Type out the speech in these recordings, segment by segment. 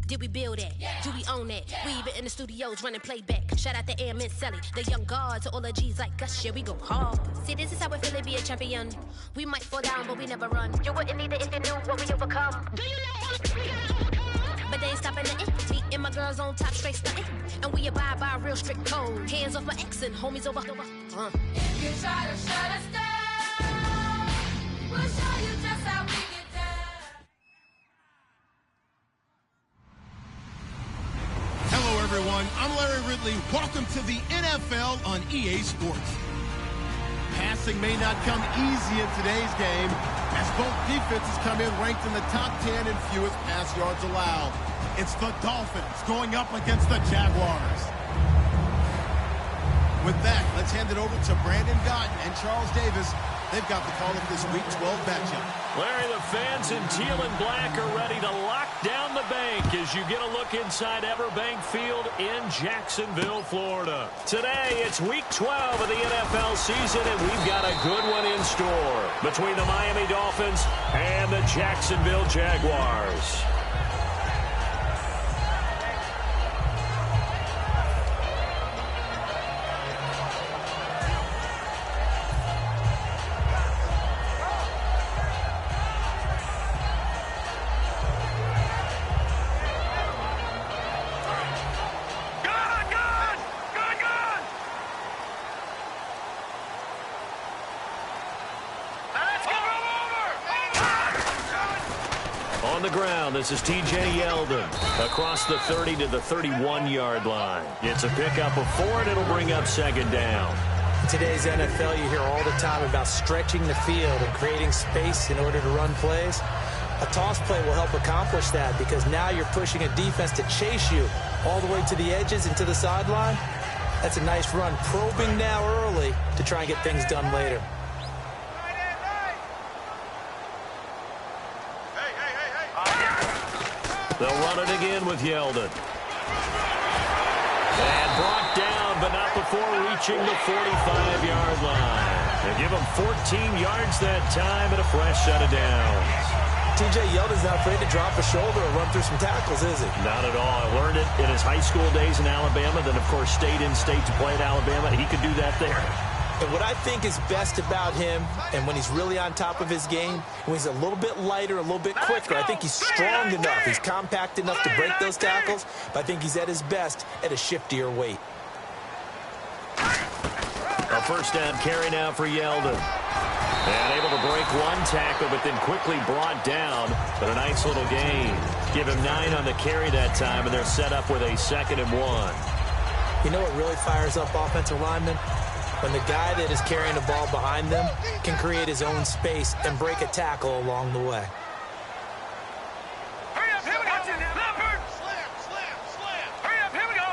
Did we build that? Do we own that? We even in the studios running playback. Shout out to Am and Sally, the young guards, to all the G's like us. Yeah, we go hard. See, this is how we feel to be a champion. We might fall down, but we never run. You wouldn't need it if you knew what we overcome. Do you know what we gotta overcome? But they ain't stopping nothing. Me and my girls on top, straight stunting. And we abide by a real strict code. Hands off my ex and homies over. If you try to shut us down, we'll show you just how we get down. Hello, everyone. I'm Larry Ridley. Welcome to the NFL on EA Sports. Passing may not come easy in today's game, as both defenses come in ranked in the top 10 in fewest pass yards allowed. It's the Dolphins going up against the Jaguars. With that, let's hand it over to Brandon Gotten and Charles Davis. They've got the call of this Week 12 matchup. Larry, the fans in teal and black are ready to lock down the bank as you get a look inside Everbank Field in Jacksonville, Florida. Today, it's Week 12 of the NFL season, and we've got a good one in store between the Miami Dolphins and the Jacksonville Jaguars. On the ground, this is T.J. Yeldon across the 30 to the 31-yard line. It's a pickup of 4, and it'll bring up second down. In today's NFL, you hear all the time about stretching the field and creating space in order to run plays. A toss play will help accomplish that because now you're pushing a defense to chase you all the way to the edges and to the sideline. That's a nice run, probing now early to try and get things done later. They'll run it again with Yeldon. And brought down, but not before reaching the 45-yard line. They give him 14 yards that time and a fresh set of downs. T.J. Yeldon's not afraid to drop a shoulder or run through some tackles, is he? Not at all. I learned it in his high school days in Alabama, then, of course, stayed in state to play at Alabama. He could do that there. And what I think is best about him, and when he's really on top of his game, when he's a little bit lighter, a little bit quicker, I think he's strong enough. He's compact enough to break those tackles, but I think he's at his best at a shiftier weight. A first down carry now for Yeldon. And able to break one tackle, but then quickly brought down. But a nice little gain. Give him 9 on the carry that time, and they're set up with a 2nd and 1. You know what really fires up offensive linemen? When the guy that is carrying the ball behind them can create his own space and break a tackle along the way. Hurry up, here we go. Leopard. Slam. Hurry up, here we go.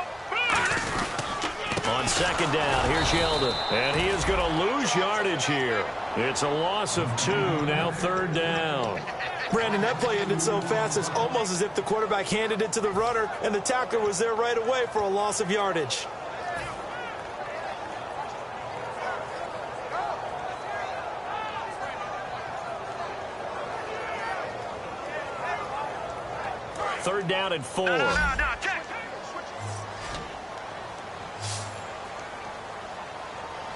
On second down, here's Yeldon. And he is going to lose yardage here. It's a loss of 2, now 3rd down. Brandon, that play ended so fast, it's almost as if the quarterback handed it to the runner and the tackler was there right away for a loss of yardage. Third down and 4. No, check.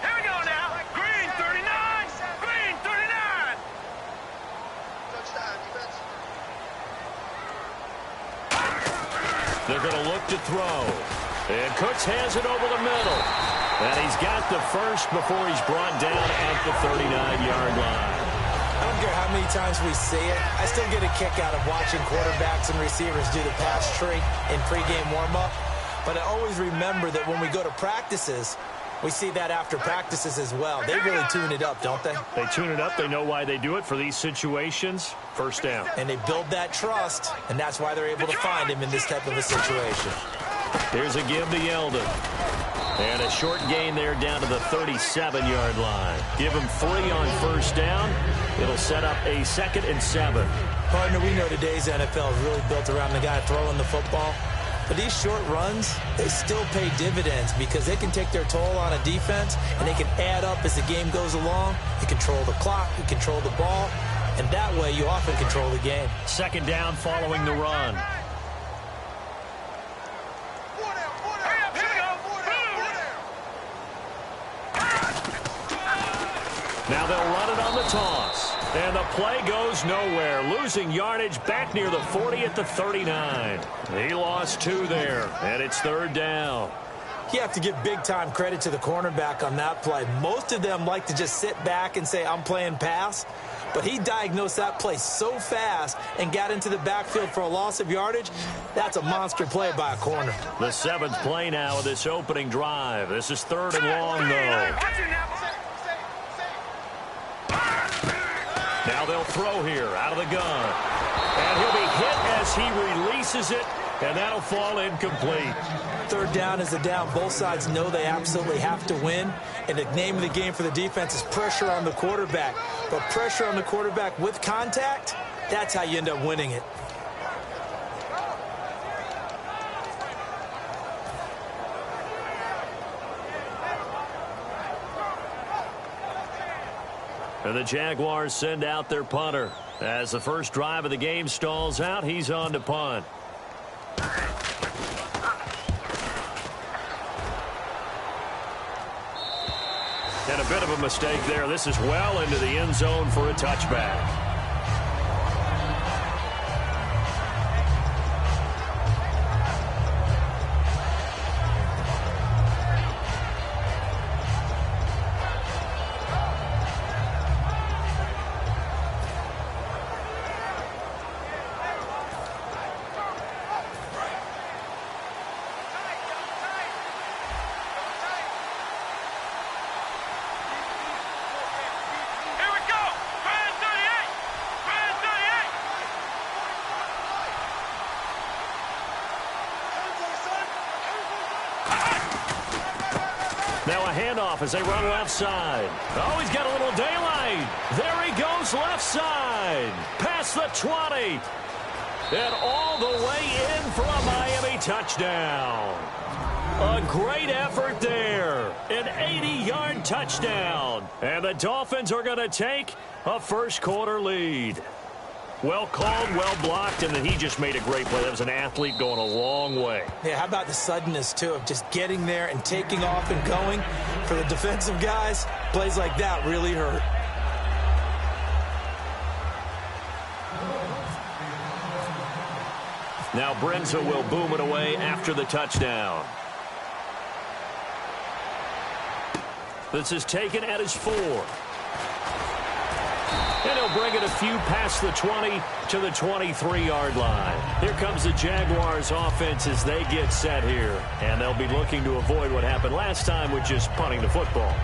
Here we go now. Green 39. Green 39. They're going to look to throw. And Cooks has it over the middle. And he's got the first before he's brought down at the 39-yard line. I don't care how many times we see it. I still get a kick out of watching quarterbacks and receivers do the pass tree in pregame warm-up. But I always remember that when we go to practices, we see that after practices as well. They really tune it up, don't they? They tune it up. They know why they do it for these situations. First down. And they build that trust, and that's why they're able to find him in this type of a situation. Here's a give to Yeldon. And a short gain there down to the 37-yard line. Give him 3 on first down. It'll set up a 2nd and 7. Partner, we know today's NFL is really built around the guy throwing the football. But these short runs, they still pay dividends because they can take their toll on a defense, and they can add up as the game goes along. You control the clock, you control the ball, and that way you often control the game. Second down following the run. Now they'll run it on the toss. And the play goes nowhere. Losing yardage back near the 40 at the 39. He lost 2 there, and it's 3rd down. You have to give big-time credit to the cornerback on that play. Most of them like to just sit back and say, I'm playing pass. But he diagnosed that play so fast and got into the backfield for a loss of yardage. That's a monster play by a corner. The 7th play now of this opening drive. This is 3rd and long, though. Now they'll throw here out of the gun. And he'll be hit as he releases it, and that'll fall incomplete. 3rd down is a down. Both sides know they absolutely have to win. And the name of the game for the defense is pressure on the quarterback. But pressure on the quarterback with contact, that's how you end up winning it. And the Jaguars send out their punter. As the first drive of the game stalls out, he's on to punt. And a bit of a mistake there. This is well into the end zone for a touchback. Now a handoff as they run left side. Oh, he's got a little daylight. There he goes left side. Past the 20. And all the way in for a Miami touchdown. A great effort there. An 80-yard touchdown. And the Dolphins are going to take a first-quarter lead. Well called, well blocked, and then he just made a great play. That was an athlete going a long way. Yeah, how about the suddenness, too, of just getting there and taking off and going? For the defensive guys, plays like that really hurt. Now Brenza will boom it away after the touchdown. This is taken at his 4. And he'll bring it a few past the 20 to the 23-yard line. Here comes the Jaguars offense as they get set here. And they'll be looking to avoid what happened last time with just punting the football.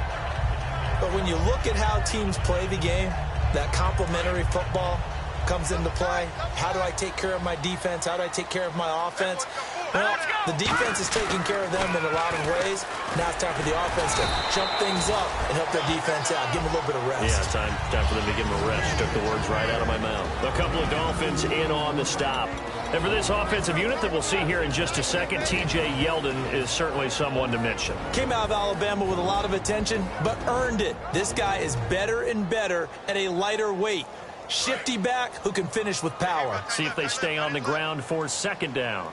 But when you look at how teams play the game, that complementary football comes into play. How do I take care of my defense? How do I take care of my offense? Well, the defense is taking care of them in a lot of ways. Now it's time for the offense to jump things up and help their defense out. Give them a little bit of rest. Yeah, time for them to give them a rest. You took the words right out of my mouth. A couple of Dolphins in on the stop. And for this offensive unit that we'll see here in just a second, T.J. Yeldon is certainly someone to mention. Came out of Alabama with a lot of attention, but earned it. This guy is better and better at a lighter weight. Shifty back who can finish with power. See if they stay on the ground for second down.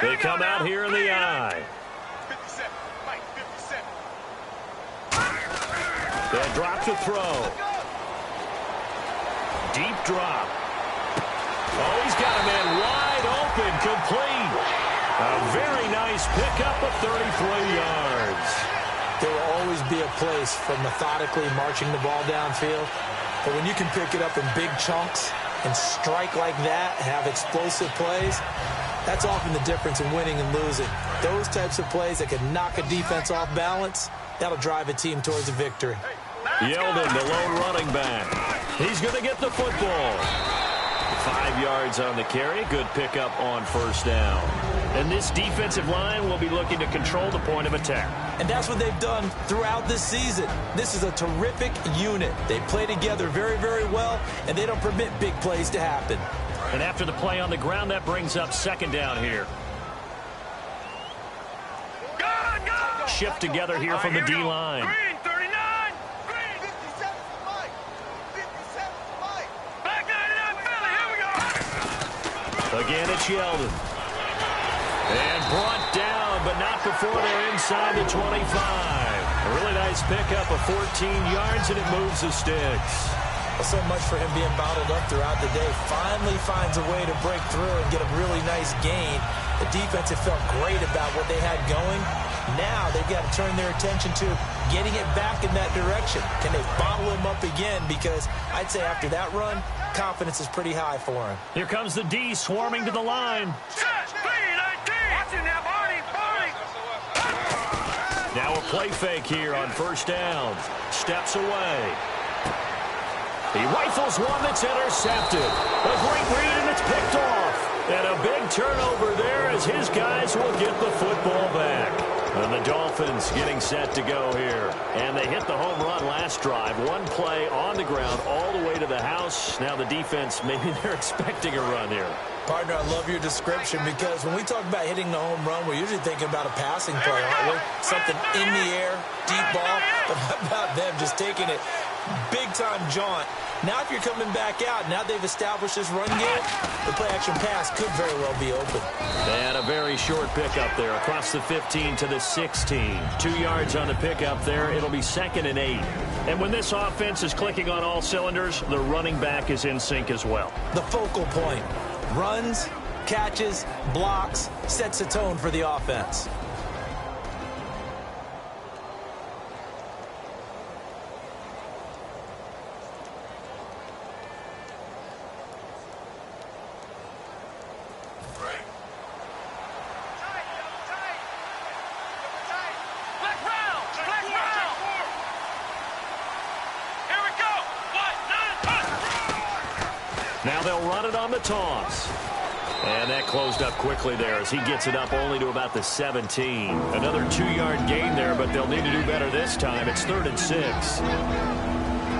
They come out here in the eye. 57. Mike, 57. They'll drop to throw. Deep drop. Oh, he's got a man wide open, complete. A very nice pickup of 33 yards. There will always be a place for methodically marching the ball downfield. But when you can pick it up in big chunks and strike like that, have explosive plays, that's often the difference in winning and losing. Those types of plays that can knock a defense off balance, that'll drive a team towards a victory. Yeldon, the lone running back. He's going to get the football. 5 yards on the carry. Good pickup on first down. And this defensive line will be looking to control the point of attack. And that's what they've done throughout this season. This is a terrific unit. They play together very, very well, and they don't permit big plays to happen. And after the play on the ground, that brings up second down here. Shift together here from the D-line. Green, 39. Green. 57 for Mike. 57 for Mike. Back 99 Philly. Here we go. Again, it's Yeldon. And brought down, but not before they're inside the 25. A really nice pickup of 14 yards, and it moves the sticks. Well, so much for him being bottled up throughout the day. Finally finds a way to break through and get a really nice gain. The defense have felt great about what they had going. Now they've got to turn their attention to getting it back in that direction. Can they bottle him up again? Because I'd say after that run, confidence is pretty high for him. Here comes the D swarming to the line. Now a play fake here on first down. Steps away. He rifles one that's intercepted. A great read, and it's picked off. And a big turnover there as his guys will get the football back. And the Dolphins getting set to go here. And they hit the home run last drive. One play on the ground all the way to the house. Now the defense, maybe they're expecting a run here. Partner, I love your description because when we talk about hitting the home run, we're usually thinking about a passing play, aren't we? Something in the air, deep ball. But how about them just taking it big-time jaunt? Now if you're coming back out, now they've established this run game, the play-action pass could very well be open. And a very short pickup there across the 15 to the 16. 2 yards on the pickup there. It'll be 2nd and 8. And when this offense is clicking on all cylinders, the running back is in sync as well. The focal point. Runs, catches, blocks, sets a tone for the offense. Now they'll run it on the toss. And that closed up quickly there as he gets it up only to about the 17. Another 2-yard gain there, but they'll need to do better this time. It's 3rd and 6.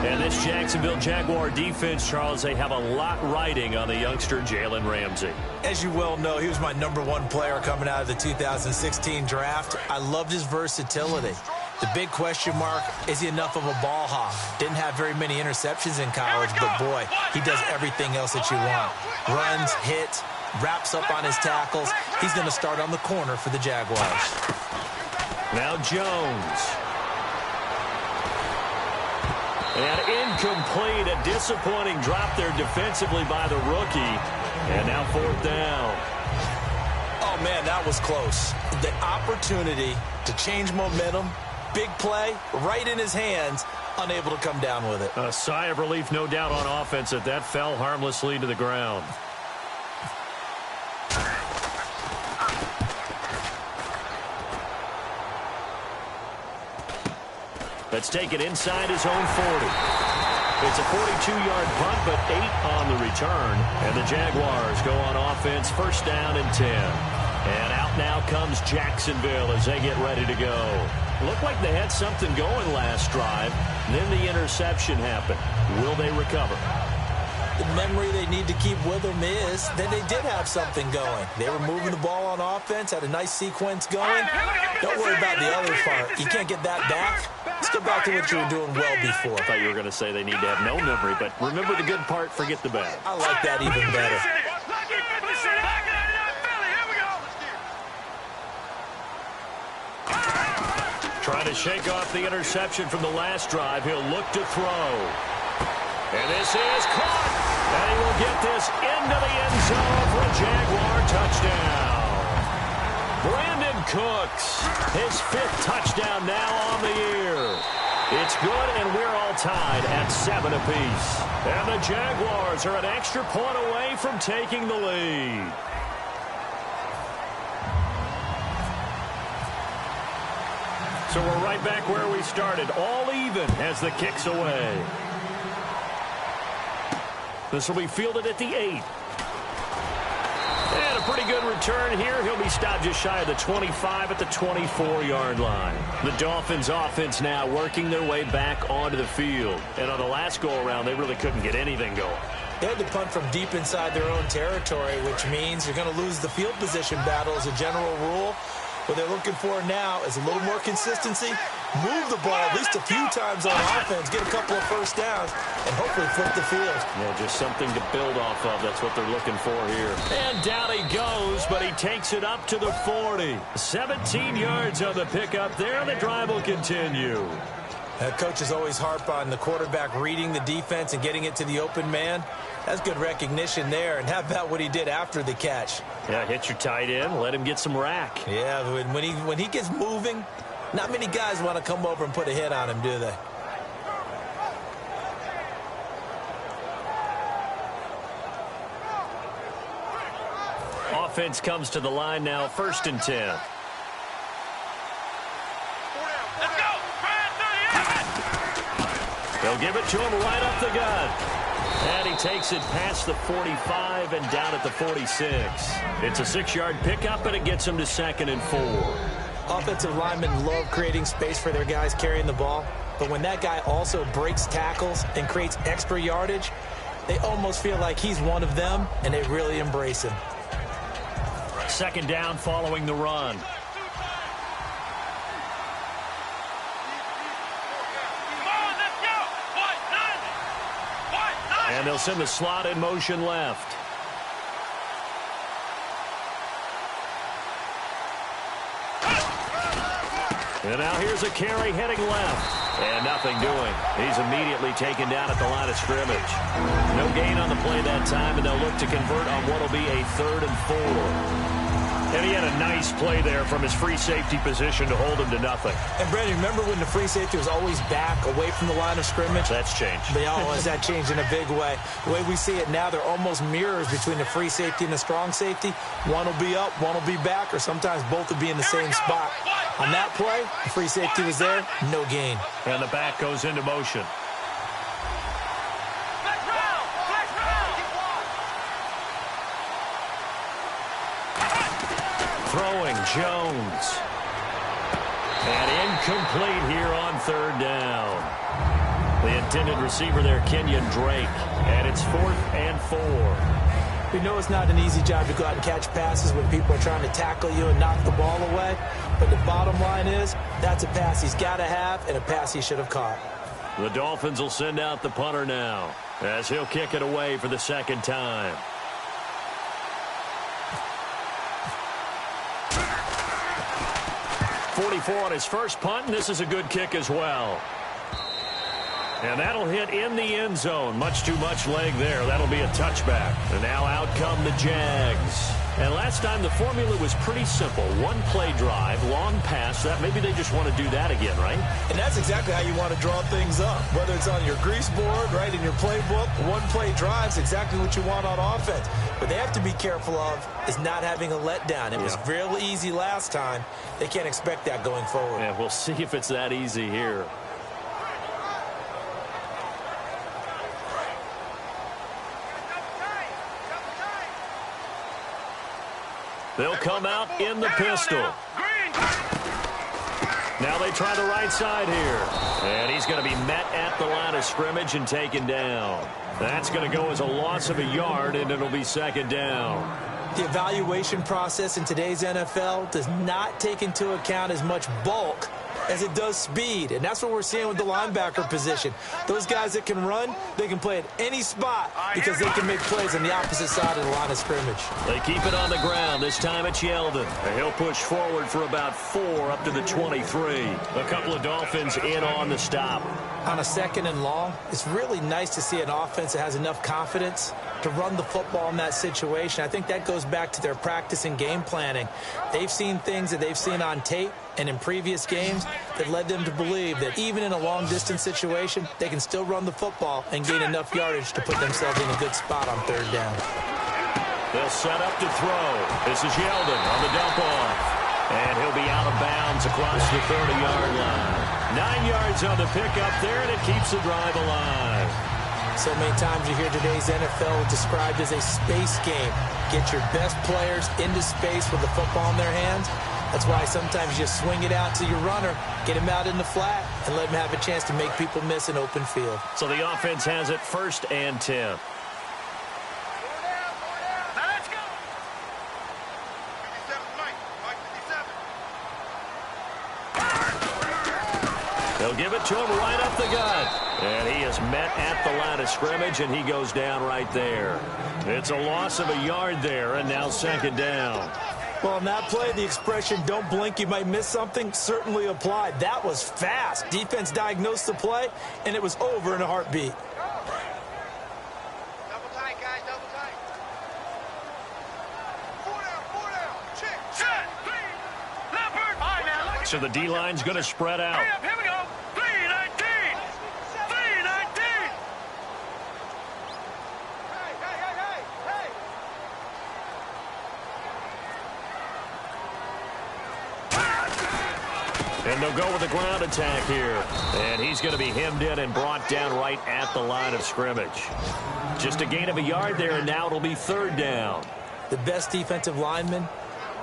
And this Jacksonville Jaguar defense, Charles, they have a lot riding on the youngster Jalen Ramsey. As you well know, he was my #1 player coming out of the 2016 draft. I loved his versatility. The big question mark, is he enough of a ball hawk? Didn't have very many interceptions in college, but boy, he does everything else that you want. Runs, hits, wraps up on his tackles. He's going to start on the corner for the Jaguars. Now Jones. And incomplete, a disappointing drop there defensively by the rookie. And now 4th down. Oh, man, that was close. The opportunity to change momentum, big play, right in his hands, unable to come down with it. A sigh of relief, no doubt, on offense that fell harmlessly to the ground. Let's take it inside his own 40. It's a 42-yard punt, but 8 on the return. And the Jaguars go on offense, 1st down and 10. And out now comes Jacksonville as they get ready to go. Looked like they had something going last drive. Then the interception happened. Will they recover? The memory they need to keep with them is that they did have something going. They were moving the ball on offense, had a nice sequence going. Don't worry about the other part. You can't get that back. Let's go back to what you were doing well before. I thought you were going to say they need to have no memory, but remember the good part, forget the bad. I like that even better. Trying to shake off the interception from the last drive. He'll look to throw. And this is caught. And he will get this into the end zone for a Jaguar touchdown. Brandon Cooks, his 5th touchdown now on the year. It's good, and we're all tied at 7 apiece. And the Jaguars are an extra point away from taking the lead. So we're right back where we started, all even as the kick's away. This will be fielded at the 8. And a pretty good return here. He'll be stopped just shy of the 25 at the 24-yard line. The Dolphins offense now working their way back onto the field. And on the last go-around, they really couldn't get anything going. They had to punt from deep inside their own territory, which means you're going to lose the field position battle as a general rule. What they're looking for now is a little more consistency, move the ball at least a few times on offense, get a couple of first downs, and hopefully flip the field. Yeah, just something to build off of. That's what they're looking for here. And down he goes, but he takes it up to the 40. 17 yards on the pickup there, and the drive will continue. Coaches always harp on the quarterback reading the defense and getting it to the open man. That's good recognition there. And how about what he did after the catch? Yeah, hit your tight end, let him get some rack. Yeah, when he gets moving, not many guys want to come over and put a hit on him, do they? Offense comes to the line now, 1st and 10. Let's go! They'll give it to him right up the gut. And he takes it past the 45 and down at the 46. It's a 6-yard pickup, and it gets him to 2nd and 4. Offensive linemen love creating space for their guys carrying the ball. But when that guy also breaks tackles and creates extra yardage, they almost feel like he's one of them, and they really embrace him. 2nd down following the run. And they'll send the slot in motion left. And now here's a carry heading left. And nothing doing. He's immediately taken down at the line of scrimmage. No gain on the play that time, and they'll look to convert on what will be a 3rd and 4. And he had a nice play there from his free safety position to hold him to nothing. And, Brandon, remember when the free safety was always back away from the line of scrimmage? That's changed. That changed in a big way. The way we see it now, they're almost mirrors between the free safety and the strong safety. One will be up, one will be back, or sometimes both will be in the same spot. On that play, the free safety was there, no gain. And the back goes into motion. Throwing Jones. And incomplete here on 3rd down. The intended receiver there, Kenyon Drake. And it's 4th and 4. We know it's not an easy job to go out and catch passes when people are trying to tackle you and knock the ball away. But the bottom line is, that's a pass he's got to have and a pass he should have caught. The Dolphins will send out the punter now, as he'll kick it away for the 2nd time. .44 on his first punt, and this is a good kick as well. And that'll hit in the end zone. Much too much leg there. That'll be a touchback. And now out come the Jags. And last time the formula was pretty simple. 1 play drive, long pass. That maybe they just want to do that again, right? And that's exactly how you want to draw things up. Whether it's on your grease board, right, in your playbook, 1 play drive's exactly what you want on offense. What they have to be careful of is not having a letdown. It was real easy last time. They can't expect that going forward. Yeah, we'll see if it's that easy here. They'll come out in the pistol. Now they try the right side here. And he's going to be met at the line of scrimmage and taken down. That's going to go as a loss of a yard, and it'll be 2nd down. The evaluation process in today's NFL does not take into account as much bulk as it does speed. And that's what we're seeing with the linebacker position. Those guys that can run, they can play at any spot because they can make plays on the opposite side of the line of scrimmage. They keep it on the ground. This time it's Yeldon. And he'll push forward for about 4 up to the 23. A couple of Dolphins in on the stop. On a 2nd and long, it's really nice to see an offense that has enough confidence to run the football in that situation. I think that goes back to their practice and game planning. They've seen things that they've seen on tape and in previous games that led them to believe that even in a long-distance situation, they can still run the football and gain enough yardage to put themselves in a good spot on 3rd down. They'll set up to throw. This is Yeldon on the dump off. And he'll be out of bounds across the 30-yard line. 9 yards on the pickup there, and it keeps the drive alive. So many times you hear today's NFL described as a space game. Get your best players into space with the football in their hands. That's why sometimes you swing it out to your runner, get him out in the flat, and let him have a chance to make people miss an open field. So the offense has it 1st and 10. They'll give it to him right up the gut. And he is met at the line of scrimmage, and he goes down right there. It's a loss of a yard there, and now second down. Well, on that play, the expression, don't blink, you might miss something, certainly applied. That was fast. Defense diagnosed the play, and it was over in a heartbeat. Double tight, guys, double tight. 4 down, check. Set, Leopard. All right, now, look. So the D-line's going to spread out. Hurry up, here we go. 3-19. 3-19. Hey. And they'll go with a ground attack here. And he's going to be hemmed in and brought down right at the line of scrimmage. Just a gain of a yard there, and now it'll be third down. The best defensive linemen,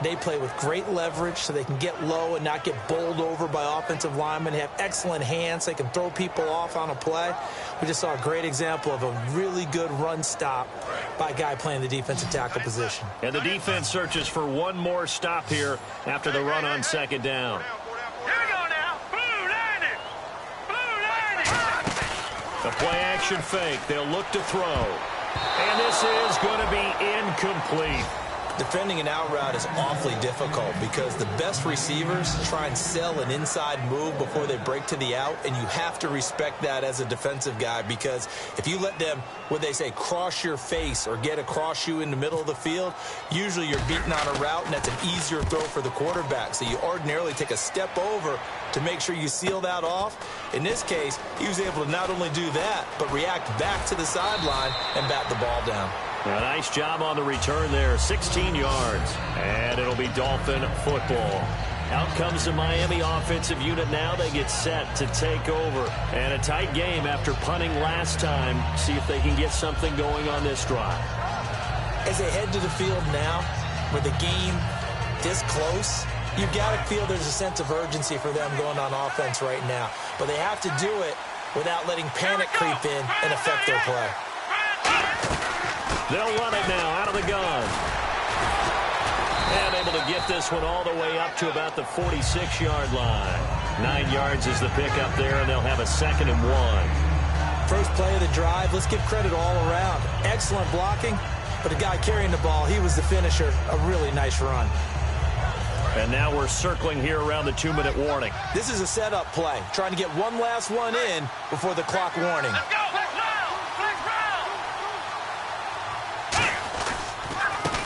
they play with great leverage so they can get low and not get bowled over by offensive linemen. They have excellent hands. They can throw people off on a play. We just saw a great example of a really good run stop by a guy playing the defensive tackle position. And the defense searches for one more stop here after the run on second down. Here we go now. Blue 90. The play-action fake. They'll look to throw. And this is going to be incomplete. Defending an out route is awfully difficult because the best receivers try and sell an inside move before they break to the out, and you have to respect that as a defensive guy, because if you let them, what they say, cross your face or get across you in the middle of the field, usually you're beaten on a route, and that's an easier throw for the quarterback. So you ordinarily take a step over to make sure you seal that off. In this case, he was able to not only do that, but react back to the sideline and bat the ball down. A nice job on the return there, 16 yards. And it'll be Dolphin football. Out comes the Miami offensive unit now. They get set to take over. And a tight game after punting last time. See if they can get something going on this drive. As they head to the field now, with the game this close, you've got to feel there's a sense of urgency for them going on offense right now. But they have to do it without letting panic creep in and affect their play. They'll run it now out of the gun. And able to get this one all the way up to about the 46-yard line. 9 yards is the pickup there, and they'll have a 2nd and 1. First play of the drive, let's give credit all around. Excellent blocking, but the guy carrying the ball, he was the finisher. A really nice run. And now we're circling here around the 2-minute warning. This is a setup play, trying to get one last one in before the clock warning. Let's go.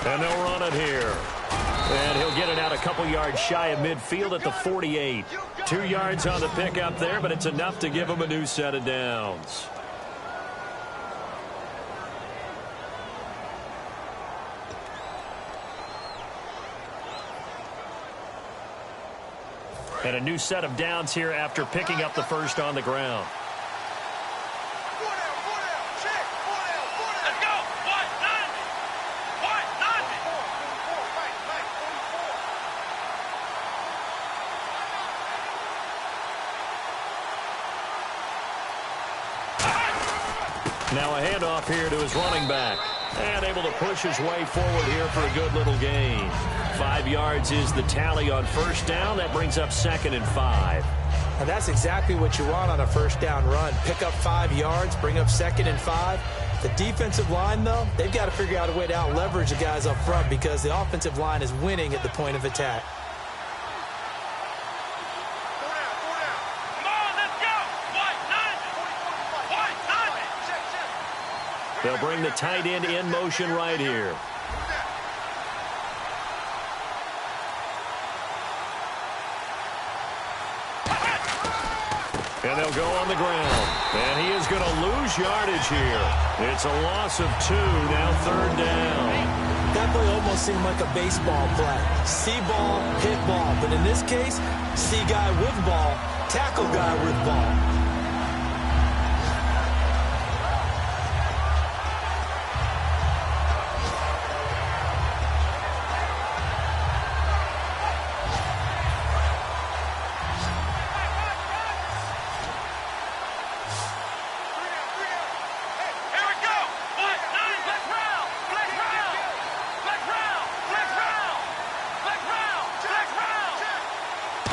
And they'll run it here. And he'll get it out a couple yards shy of midfield at the 48. 2 yards on the pickup there, but it's enough to give him a new set of downs. And a new set of downs here after picking up the first on the ground. Now a handoff here to his running back. And able to push his way forward here for a good little gain. 5 yards is the tally on first down. That brings up 2nd and 5. Now that's exactly what you want on a first down run. Pick up 5 yards, bring up 2nd and 5. The defensive line, though, they've got to figure out a way to out-leverage the guys up front because the offensive line is winning at the point of attack. They'll bring the tight end in motion right here. And they'll go on the ground. And he is going to lose yardage here. It's a loss of 2, now 3rd down. That play almost seemed like a baseball play. See ball, hit ball. But in this case, see guy with ball, tackle guy with ball.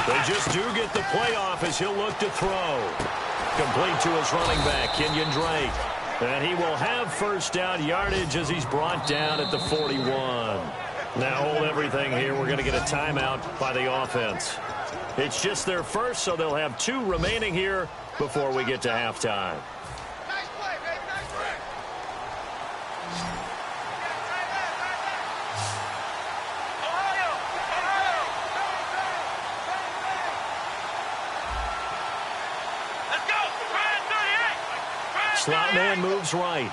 They just do get the playoff as he'll look to throw. Complete to his running back, Kenyon Drake. And he will have first down yardage as he's brought down at the 41. Now hold everything here. We're going to get a timeout by the offense. It's just their first, so they'll have 2 remaining here before we get to halftime. Nice play, baby. Nice play. Ohio. Let's go. Ryan 38. Slot man moves right.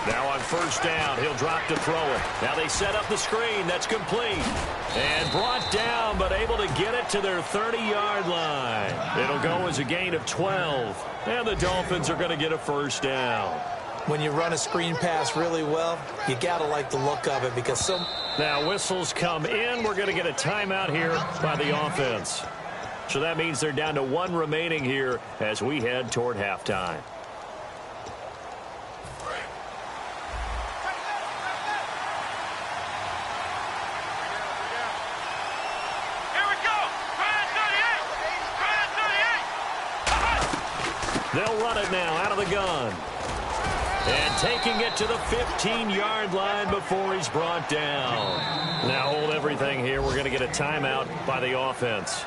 Now on first down, he'll drop to throw it. Now they set up the screen. That's complete. And brought down, but able to get it to their 30-yard line. It'll go as a gain of 12. And the Dolphins are going to get a first down. When you run a screen pass really well, you got to like the look of it because some... Now whistles come in. We're going to get a timeout here by the offense. So that means they're down to 1 remaining here as we head toward halftime. They'll run it now out of the gun. And taking it to the 15-yard line before he's brought down. Now hold everything here. We're going to get a timeout by the offense.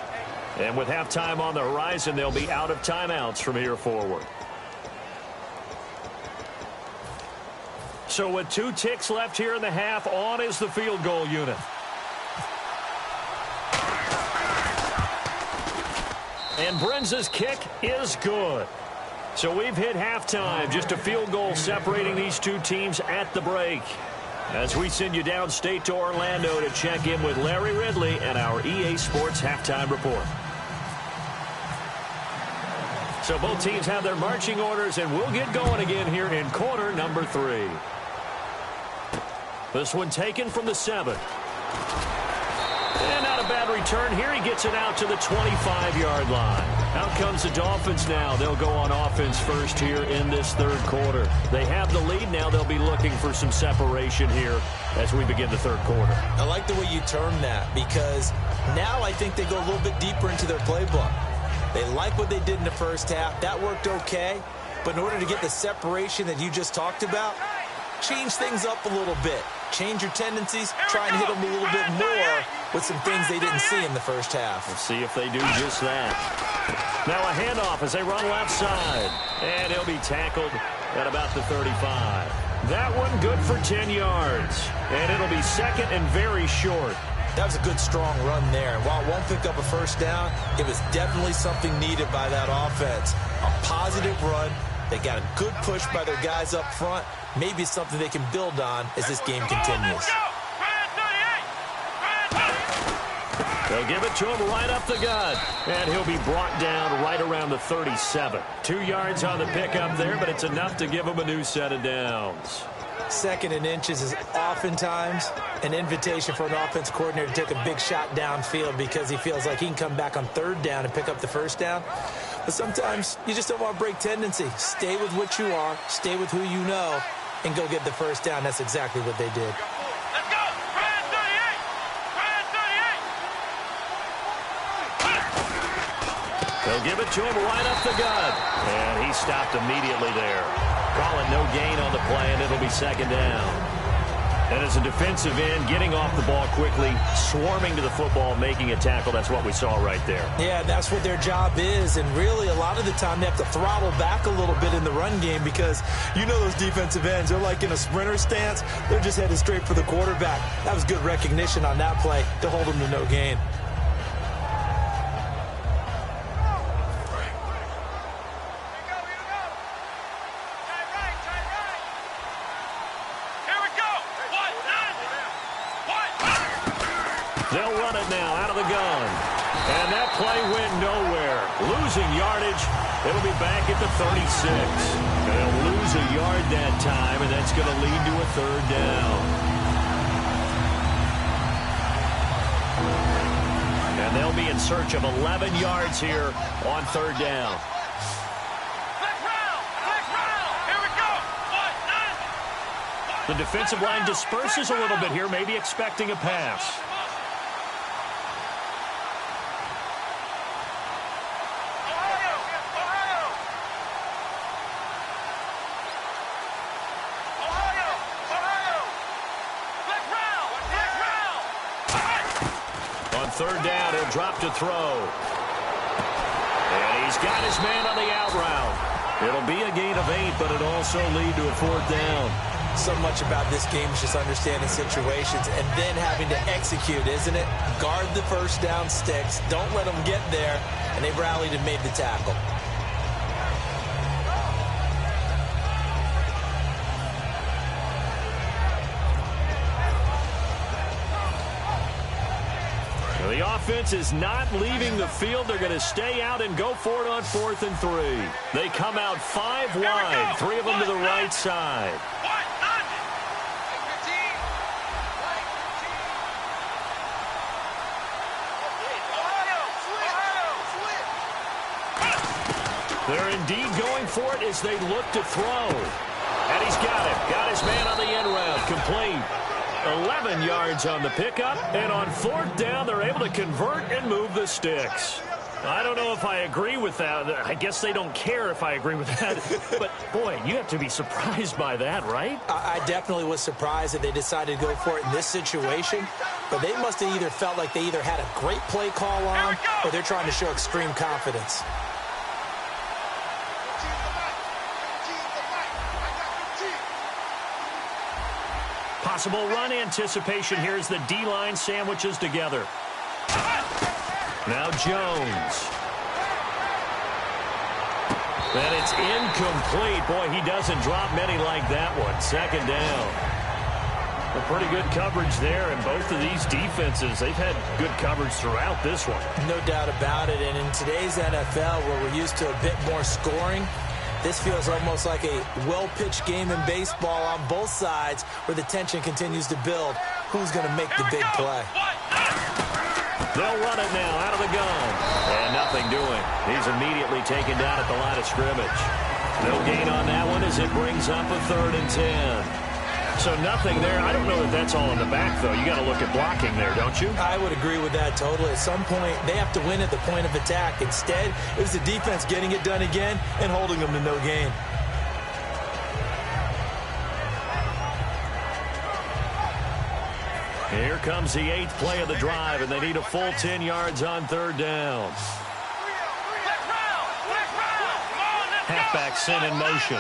And with halftime on the horizon, they'll be out of timeouts from here forward. So with 2 ticks left here in the half, on is the field goal unit. And Brenza's kick is good. So we've hit halftime, just a field goal separating these 2 teams at the break. As we send you downstate to Orlando to check in with Larry Ridley and our EA Sports Halftime Report. So both teams have their marching orders, and we'll get going again here in quarter number 3. This one taken from the 7. And not a bad return here. He gets it out to the 25-yard line. Out comes the Dolphins now. They'll go on offense first here in this 3rd quarter. They have the lead. Now they'll be looking for some separation here as we begin the 3rd quarter. I like the way you term that because now I think they go a little bit deeper into their playbook. They like what they did in the first half. That worked okay. But in order to get the separation that you just talked about, change things up a little bit. Change your tendencies. Try and hit them a little bit more with some things they didn't see in the first half. We'll see if they do just that. Now a handoff as they run left side. And he'll be tackled at about the 35. That one good for 10 yards. And it'll be second and very short. That was a good, strong run there. And while it won't pick up a first down, it was definitely something needed by that offense. A positive run. They got a good push by their guys up front. Maybe something they can build on as this game continues. They'll give it to him right up the gut. And he'll be brought down right around the 37. 2 yards on the pickup there, but it's enough to give him a new set of downs. 2nd and inches is oftentimes an invitation for an offense coordinator to take a big shot downfield because he feels like he can come back on 3rd down and pick up the first down. But sometimes you just don't want to break tendency. Stay with what you are, stay with who you know, and go get the first down. That's exactly what they did. Let's go. Ryan 38. They'll give it to him right up the gut. And he stopped immediately there. Call it no gain on the play, and it'll be 2nd down. And as a defensive end, getting off the ball quickly, swarming to the football, making a tackle, that's what we saw right there. Yeah, that's what their job is. And really, a lot of the time, they have to throttle back a little bit in the run game because you know those defensive ends, they're like in a sprinter stance. They're just headed straight for the quarterback. That was good recognition on that play to hold them to no gain. They'll run it now out of the gun. And that play went nowhere. Losing yardage. It'll be back at the 36. And they'll lose a yard that time, and that's going to lead to a 3rd down. And they'll be in search of 11 yards here on 3rd down. The defensive line disperses a little bit here, maybe expecting a pass. On third down, he'll drop to throw. And he's got his man on the out route. It'll be a gain of 8, but it'll also lead to a fourth down. So much about this game is just understanding situations and then having to execute, isn't it? Guard the first down sticks. Don't let them get there. And they rallied and made the tackle. The offense is not leaving the field. They're going to stay out and go for it on 4th and 3. They come out 5 wide, 3 of them to the right side. They're indeed going for it as they look to throw. And he's got it. Got his man on the end route. Complete. 11 yards on the pickup, and on 4th down, they're able to convert and move the sticks. I don't know if I agree with that. I guess they don't care if I agree with that. But, boy, you have to be surprised by that, right? I definitely was surprised that they decided to go for it in this situation. But they must have either felt like they either had a great play call on or they're trying to show extreme confidence. Possible run anticipation here as the D-line sandwiches together. Now Jones. And it's incomplete. Boy, he doesn't drop many like that one. 2nd down. A pretty good coverage there, and both of these defenses, they've had good coverage throughout this one. No doubt about it, and in today's NFL, where we're used to a bit more scoring, this feels almost like a well-pitched game in baseball on both sides where the tension continues to build. Who's going to make the big play? They'll run it now out of the gun. And nothing doing. He's immediately taken down at the line of scrimmage. No gain on that one as it brings up a 3rd and 10. So nothing there. I don't know if that's all in the back, though. You got to look at blocking there, don't you? I would agree with that totally. At some point, they have to win at the point of attack. Instead, it was the defense getting it done again and holding them to no gain. Here comes the 8th play of the drive, and they need a full 10 yards on 3rd down. Halfback sent in motion.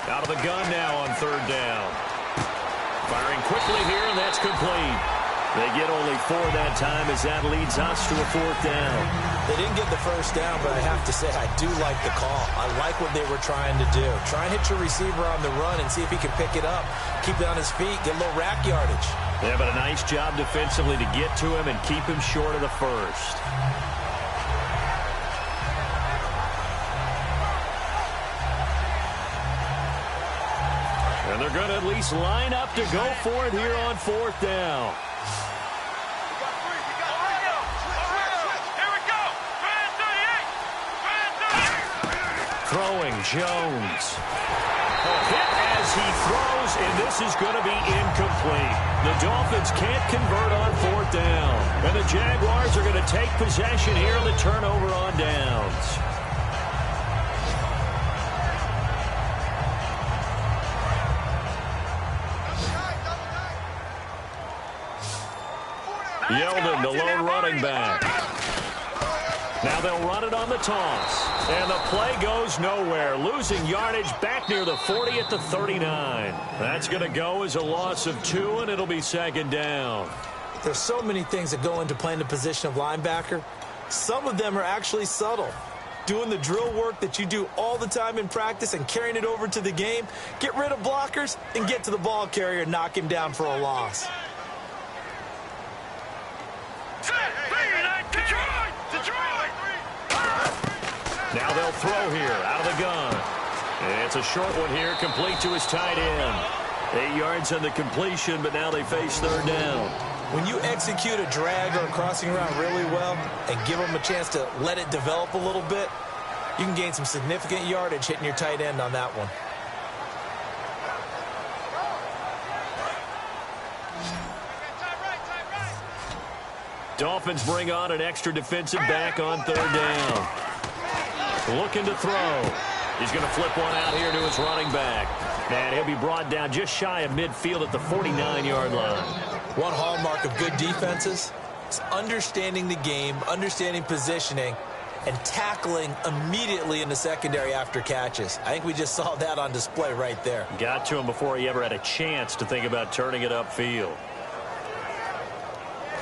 Out of the gun now on 3rd down. Firing quickly here, and that's complete. They get only 4 that time as that leads us to a 4th down. They didn't get the first down, but I have to say I do like the call. I like what they were trying to do. Try and hit your receiver on the run and see if he can pick it up. Keep it on his feet, get a little rack yardage. Yeah, but a nice job defensively to get to him and keep him short of the first. And they're going to at least line up to go for it here on 4th down. Throwing Jones. A hit as he throws, and this is going to be incomplete. The Dolphins can't convert on 4th down. And the Jaguars are going to take possession here in the turnover on downs. Yeldon, the lone running back. Now they'll run it on the toss. And the play goes nowhere. Losing yardage back near the 40 at the 39. That's going to go as a loss of 2, and it'll be 2nd down. There's so many things that go into playing the position of linebacker. Some of them are actually subtle. Doing the drill work that you do all the time in practice and carrying it over to the game. Get rid of blockers and get to the ball carrier and knock him down for a loss. Now they'll throw here out of the gun. And it's a short one here, complete to his tight end. 8 yards on the completion, but now they face 3rd down. When you execute a drag or a crossing route really well and give them a chance to let it develop a little bit, You can gain some significant yardage hitting your tight end on that one. Dolphins bring on an extra defensive back on 3rd down. Looking to throw. He's going to flip one out here to his running back. And he'll be brought down just shy of midfield at the 49-yard line. One hallmark of good defenses is understanding the game, understanding positioning, and tackling immediately in the secondary after catches. I think we just saw that on display right there. Got to him before he ever had a chance to think about turning it upfield.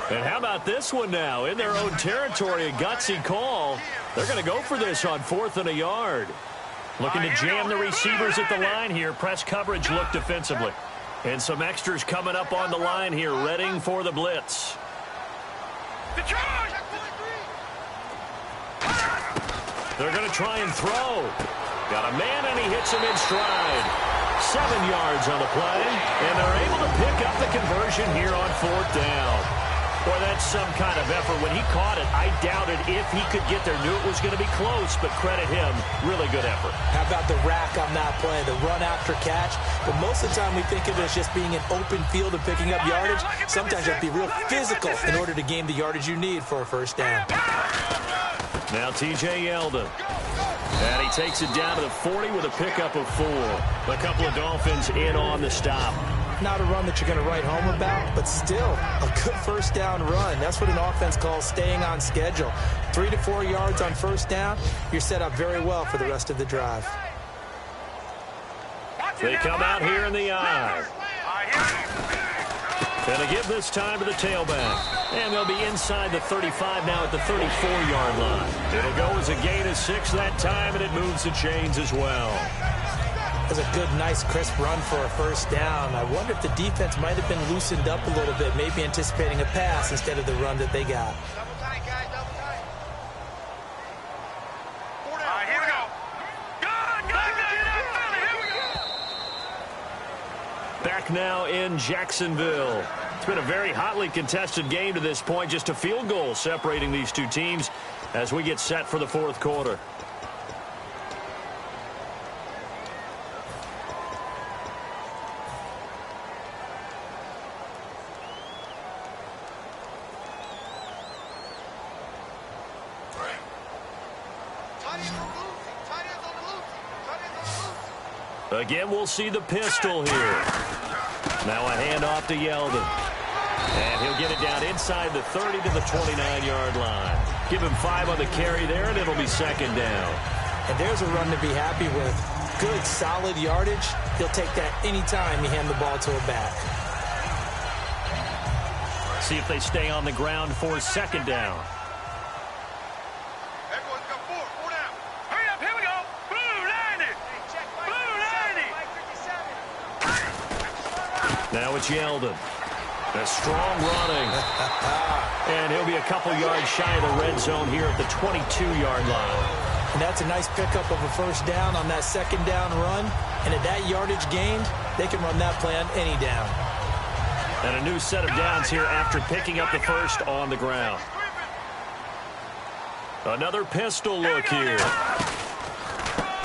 And how about this one now? In their own territory, a gutsy call. They're going to go for this on 4th and a yard. Looking to jam the receivers at the line here. Press coverage look defensively. And some extras coming up on the line here, readying for the blitz. They're going to try and throw. Got a man, and he hits him in stride. 7 yards on the play, and they're able to pick up the conversion here on 4th down. Boy, that's some kind of effort. When he caught it, I doubted if he could get there. Knew it was going to be close, but credit him. Really good effort. How about the rack on that play, the run after catch? But most of the time we think of it as just being an open field and picking up yardage. Sometimes you have to be real physical in order to gain the yardage you need for a 1st down. Now T.J. Yeldon. And he takes it down to the 40 with a pickup of 4. A couple of Dolphins in on the stop. Not a run that you're going to write home about, but still a good 1st down run. That's what an offense calls staying on schedule. 3 to 4 yards on 1st down, you're set up very well for the rest of the drive. They come out here in the eye. And they give this time to the tailback. And they'll be inside the 35 now at the 34-yard line. It'll go as a gain of 6 that time, and it moves the chains as well. That's a good, nice, crisp run for a 1st down. I wonder if the defense might have been loosened up a little bit, maybe anticipating a pass instead of the run that they got. Double tight, guys, double tight. 4 down, here we go. Back now in Jacksonville. It's been a very hotly contested game to this point. Just a field goal separating these two teams as we get set for the 4th quarter. Again, we'll see the pistol here. Now a handoff to Yeldon. And he'll get it down inside the 30 to the 29-yard line. Give him 5 on the carry there, and it'll be 2nd down. And there's a run to be happy with. Good, solid yardage. He'll take that anytime you hand the ball to a back. See if they stay on the ground for 2nd down. Now it's Yeldon. A strong running. And he'll be a couple yards shy of the red zone here at the 22-yard line. And that's a nice pickup of a 1st down on that 2nd down run. And at that yardage gained, they can run that play on any down. And a new set of downs here after picking up the 1st on the ground. Another pistol look here.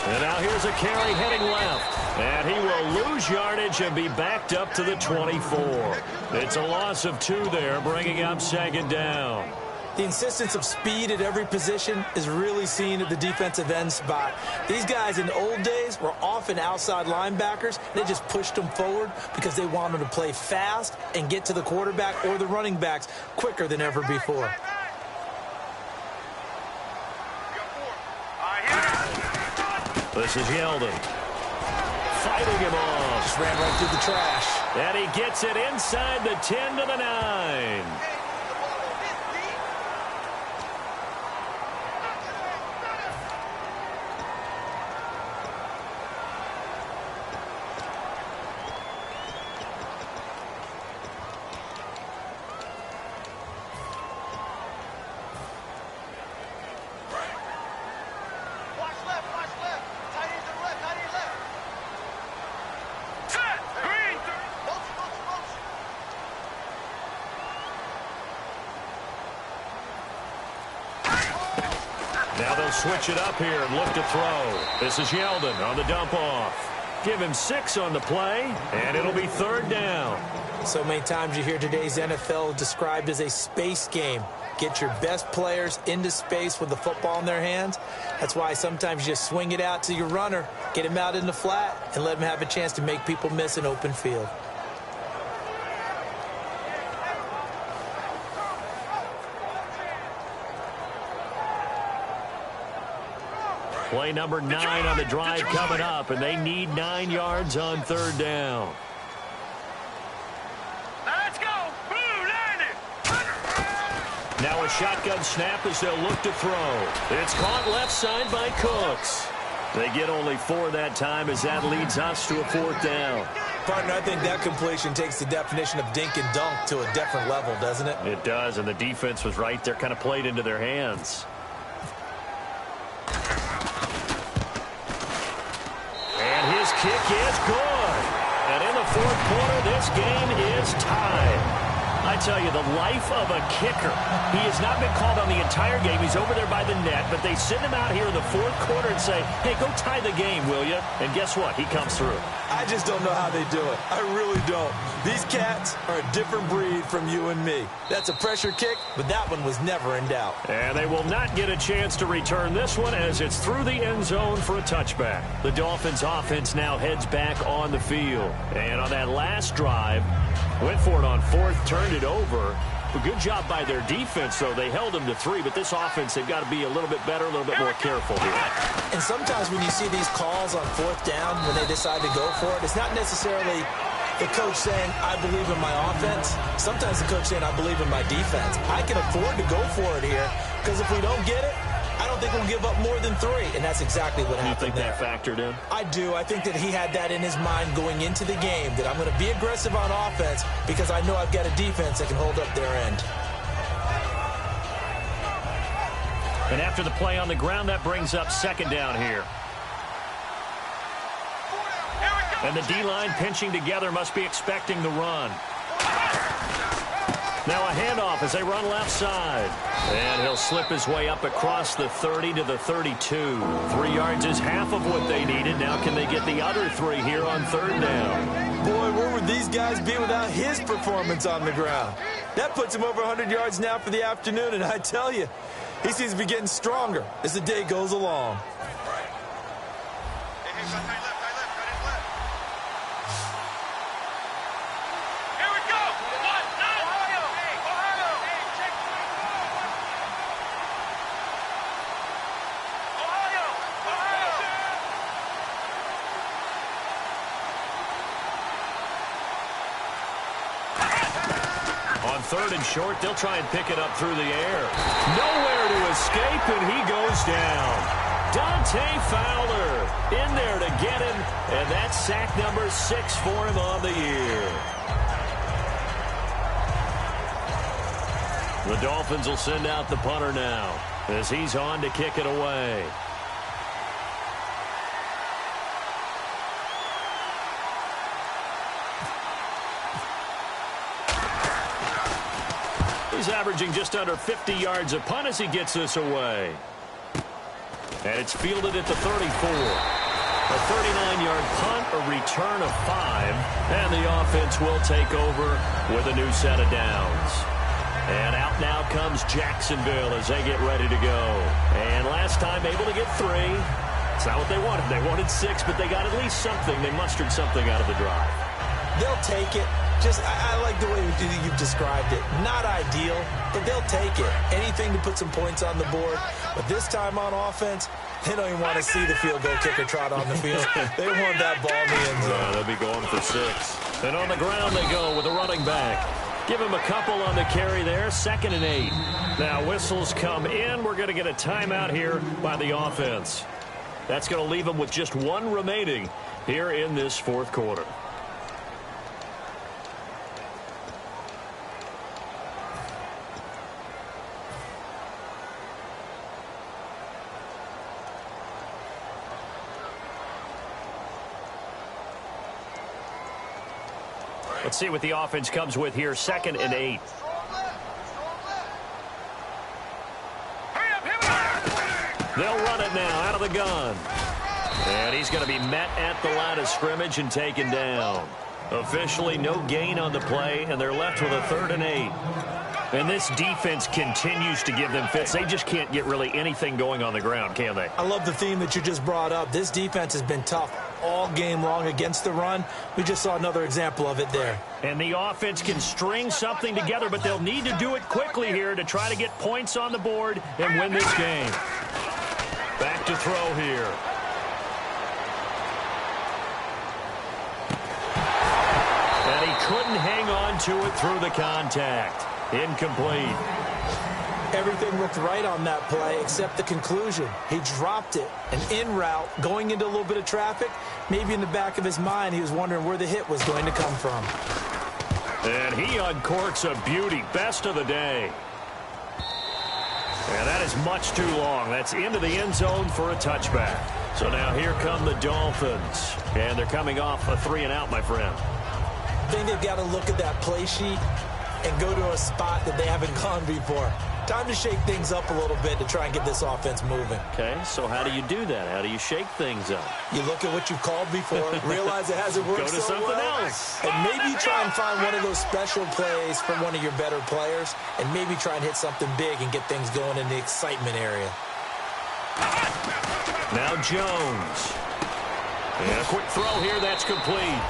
And now here's a carry heading left. And he will lose yardage and be backed up to the 24. It's a loss of 2 there, bringing up 2nd down. The insistence of speed at every position is really seen at the defensive end spot. These guys in the old days were often outside linebackers. They just pushed them forward because they wanted to play fast and get to the quarterback or the running backs quicker than ever before. This is Yeldon. Fighting him off. Just ran right through the trash. And he gets it inside the 10 to the 9. Now they'll switch it up here and look to throw. This is Yeldon on the dump off. Give him 6 on the play, and it'll be 3rd down. So many times you hear today's NFL described as a space game. Get your best players into space with the football in their hands. That's why sometimes you just swing it out to your runner, get him out in the flat, and let him have a chance to make people miss an open field. Play number 9 on the drive coming up, and they need 9 yards on 3rd down. Let's go. Blue, landing. Now a shotgun snap as they'll look to throw. It's caught left side by Cooks. They get only 4 that time as that leads us to a 4th down. Partner, I think that completion takes the definition of dink and dunk to a different level, doesn't it? It does, and the defense was right there, kind of played into their hands. And his kick is good. And in the 4th quarter, this game is tied. I tell you, the life of a kicker. He has not been called on the entire game. He's over there by the net, but they send him out here in the 4th quarter and say, hey, go tie the game, will you? And guess what? He comes through. I just don't know how they do it. I really don't. These cats are a different breed from you and me. That's a pressure kick, but that one was never in doubt. And they will not get a chance to return this one as it's through the end zone for a touchback. The Dolphins offense now heads back on the field. And on that last drive, went for it on 4th, turned it over. A good job by their defense, though. They held them to 3, but this offense, they've got to be a little bit better, a little bit more careful here. And sometimes when you see these calls on 4th down, when they decide to go for it, it's not necessarily the coach saying, I believe in my offense. Sometimes the coach saying, I believe in my defense. I can afford to go for it here, because if we don't get it, I don't think we'll give up more than 3, and that's exactly what happened there. You think that factored in? I do. I think that he had that in his mind going into the game, that I'm going to be aggressive on offense because I know I've got a defense that can hold up their end. And after the play on the ground, that brings up 2nd down here. And the D-line pinching together must be expecting the run. Now a handoff as they run left side. And he'll slip his way up across the 30 to the 32. 3 yards is half of what they needed. Now can they get the other 3 here on 3rd down? Boy, where would these guys be without his performance on the ground? That puts him over 100 yards now for the afternoon, and I tell you, he seems to be getting stronger as the day goes along. On 3rd and short, they'll try and pick it up through the air. Nowhere to escape, and he goes down. Dante Fowler in there to get him, and that's sack number 6 for him on the year. The Dolphins will send out the punter now as he's on to kick it away. He's averaging just under 50 yards a punt as he gets this away. And it's fielded at the 34. A 39-yard punt, a return of 5, and the offense will take over with a new set of downs. And out now comes Jacksonville as they get ready to go. And last time able to get 3. It's not what they wanted. They wanted 6, but they got at least something. They mustered something out of the drive. They'll take it. I like the way you've described it. Not ideal, but they'll take it. Anything to put some points on the board. But this time on offense, they don't even want to see the field goal kicker trot on the field. They want that ball in the end zone. Yeah, they'll be going for 6. And on the ground they go with a running back. Give him a couple on the carry there. 2nd and 8. Now whistles come in. We're going to get a timeout here by the offense. That's going to leave them with just 1 remaining here in this 4th quarter. Let's see what the offense comes with here. 2nd and 8. They'll run it now out of the gun. And he's going to be met at the line of scrimmage and taken down. Officially no gain on the play, and they're left with a 3rd and 8. And this defense continues to give them fits. They just can't get really anything going on the ground, can they? I love the theme that you just brought up. This defense has been tough all game long against the run. We just saw another example of it there. And the offense can string something together, but they'll need to do it quickly here to try to get points on the board and win this game. Back to throw here. And he couldn't hang on to it through the contact. Incomplete. Everything looked right on that play except the conclusion. He dropped it, an in route, going into a little bit of traffic. Maybe in the back of his mind, he was wondering where the hit was going to come from. And he uncorks a beauty. Best of the day. And that is much too long. That's into the end zone for a touchback. So now here come the Dolphins. And they're coming off a 3-and-out, my friend. I think they've got to look at that play sheet and go to a spot that they haven't gone before. Time to shake things up a little bit to try and get this offense moving. Okay, so how do you do that? How do you shake things up? You look at what you've called before, realize it hasn't worked Go to so something well, else. and maybe try and find one of those special plays from one of your better players, and maybe try and hit something big and get things going in the excitement area. Now Jones. And a quick throw here, that's complete.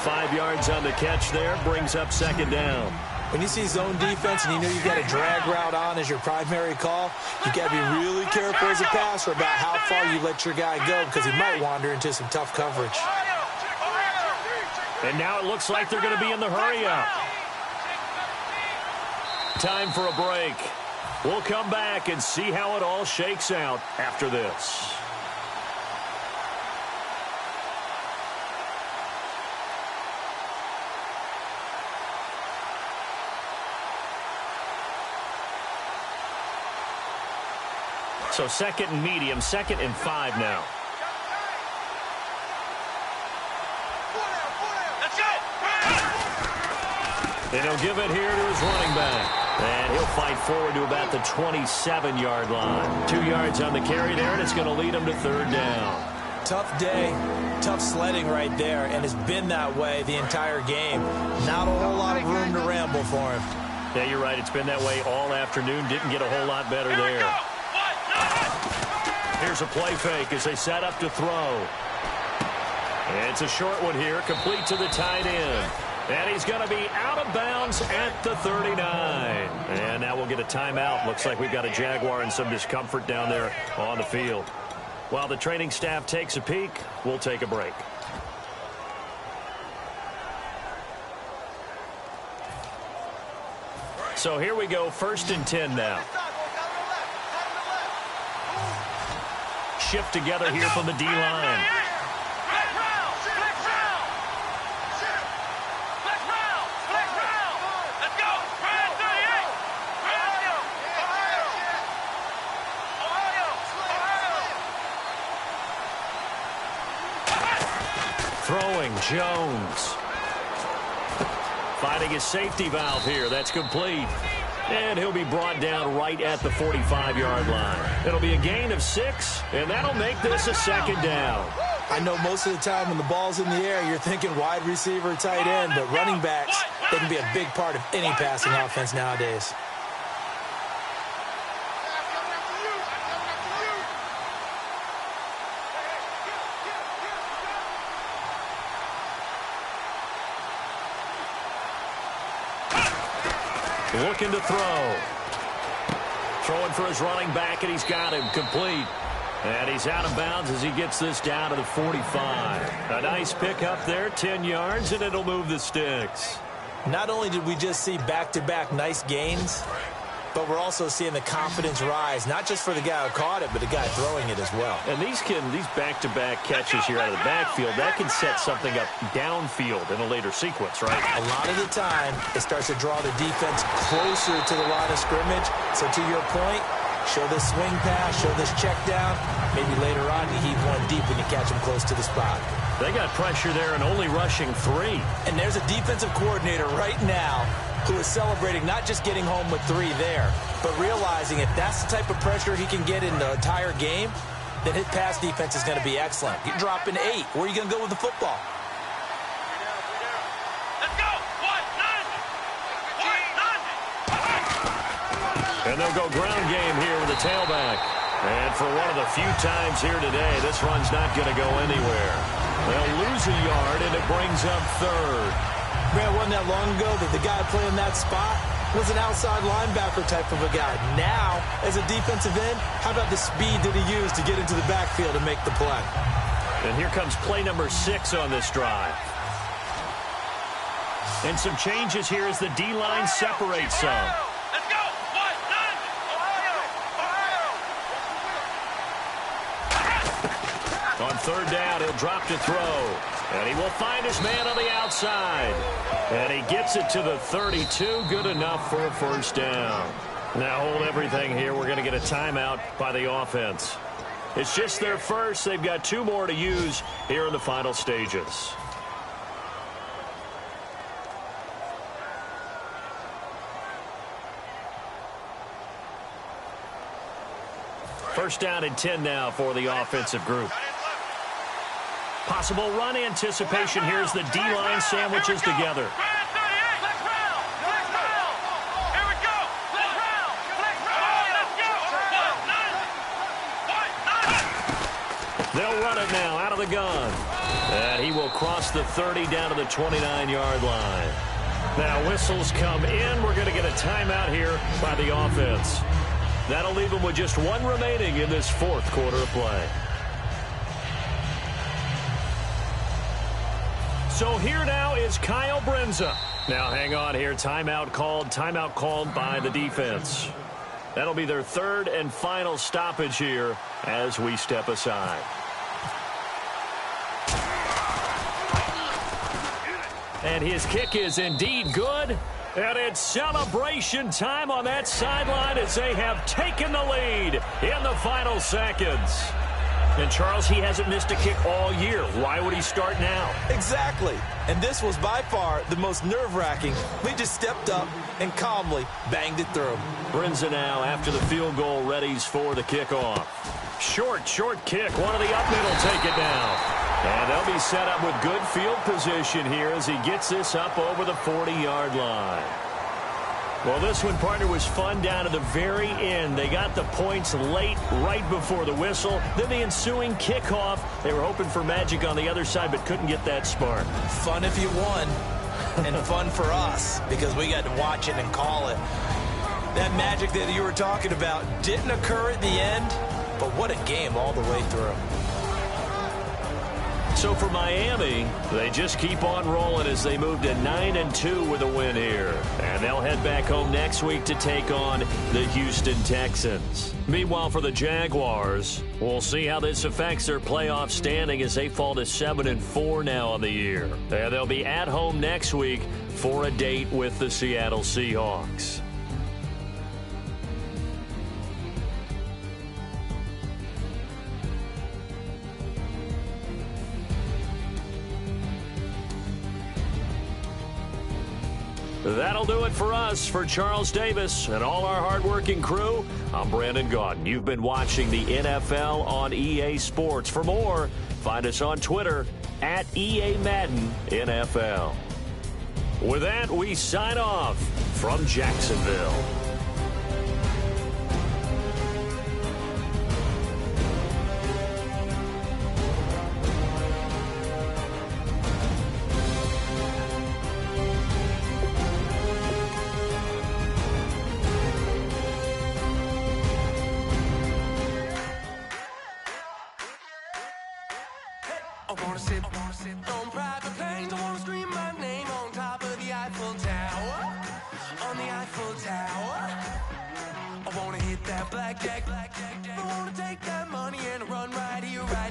5 yards on the catch there, brings up 2nd down. When you see zone defense and you know you've got a drag route on as your primary call, you've got to be really careful as a passer about how far you let your guy go because he might wander into some tough coverage. And now it looks like they're going to be in the hurry-up. Time for a break. We'll come back and see how it all shakes out after this. So 2nd and medium, 2nd and 5 now. And he'll give it here to his running back. And he'll fight forward to about the 27-yard line. 2 yards on the carry there, and it's going to lead him to 3rd down. Tough day, tough sledding right there, and it's been that way the entire game. Not a whole lot of room to ramble for him. Yeah, you're right. It's been that way all afternoon. Didn't get a whole lot better there. Here's a play fake as they set up to throw. And it's a short one here, complete to the tight end. And he's going to be out of bounds at the 39. And now we'll get a timeout. Looks like we've got a Jaguar and some discomfort down there on the field. While the training staff takes a peek, we'll take a break. So here we go, 1st and 10 now. Shift together here from the D-line. Throwing, Jones. Finding his safety valve here. That's complete. And he'll be brought down right at the 45-yard line. It'll be a gain of 6, and that'll make this a 2nd down. I know most of the time when the ball's in the air, you're thinking wide receiver, tight end, but running backs, they can be a big part of any passing offense nowadays. Looking to throw. Throwing for his running back, and he's got him complete. And he's out of bounds as he gets this down to the 45. A nice pickup there, 10 yards, and it'll move the sticks. Not only did we just see back-to-back nice gains, but we're also seeing the confidence rise, not just for the guy who caught it, but the guy throwing it as well. And these back-to-back catches here out of the backfield, that can set something up downfield in a later sequence, right? A lot of the time, it starts to draw the defense closer to the line of scrimmage. So to your point, show this swing pass, show this check down. Maybe later on you heave one deep when you catch him close to the spot. They got pressure there and only rushing 3. And there's a defensive coordinator right now who is celebrating not just getting home with 3 there, but realizing if that's the type of pressure he can get in the entire game, then his pass defense is going to be excellent. You're dropping 8. Where are you going to go with the football? Let's go. 1-9. And they'll go ground game here with the tailback. And for one of the few times here today, this run's not going to go anywhere. They'll lose a yard, and it brings up 3rd. Man, it wasn't that long ago that the guy playing that spot was an outside linebacker type of a guy. Now, as a defensive end, how about the speed that he used to get into the backfield and make the play? And here comes play number 6 on this drive. And some changes here as the D-line separates some. Let's go. 1-9. On 3rd down, he'll drop to throw. And he will find his man on the outside. And he gets it to the 32. Good enough for a 1st down. Now hold everything here. We're going to get a timeout by the offense. It's just their first. They've got 2 more to use here in the final stages. First down and 10 now for the offensive group. Possible run anticipation here as the D-line sandwiches together. They'll run it now out of the gun. And he will cross the 30 down to the 29-yard line. Now whistles come in. We're going to get a timeout here by the offense. That'll leave them with just 1 remaining in this 4th quarter of play. So here now is Kyle Brenza. Now hang on here. Timeout called by the defense. That'll be their 3rd and final stoppage here as we step aside. And his kick is indeed good. And it's celebration time on that sideline as they have taken the lead in the final seconds. And, Charles, he hasn't missed a kick all year. Why would he start now? Exactly. And this was by far the most nerve-wracking. We just stepped up and calmly banged it through. Brenza now, after the field goal, readies for the kickoff. Short kick. One of the up middle take it down. And they'll be set up with good field position here as he gets this up over the 40-yard line. Well, this one, partner, was fun down to the very end. They got the points late, right before the whistle. Then the ensuing kickoff. They were hoping for magic on the other side, but couldn't get that spark. Fun if you won, and fun for us, because we got to watch it and call it. That magic that you were talking about didn't occur at the end, but what a game all the way through. So for Miami, they just keep on rolling as they move to 9-2 with a win here. And they'll head back home next week to take on the Houston Texans. Meanwhile, for the Jaguars, we'll see how this affects their playoff standing as they fall to 7-4 now on the year. And they'll be at home next week for a date with the Seattle Seahawks. That'll do it for us. For Charles Davis and all our hardworking crew, I'm Brandon Gaudin. You've been watching the NFL on EA Sports. For more, find us on Twitter at EA Madden NFL. With that, we sign off from Jacksonville. I wanna sit on private planes. I wanna scream my name on top of the Eiffel Tower. On the Eiffel Tower. I wanna hit that blackjack. I wanna take that money and run right here, right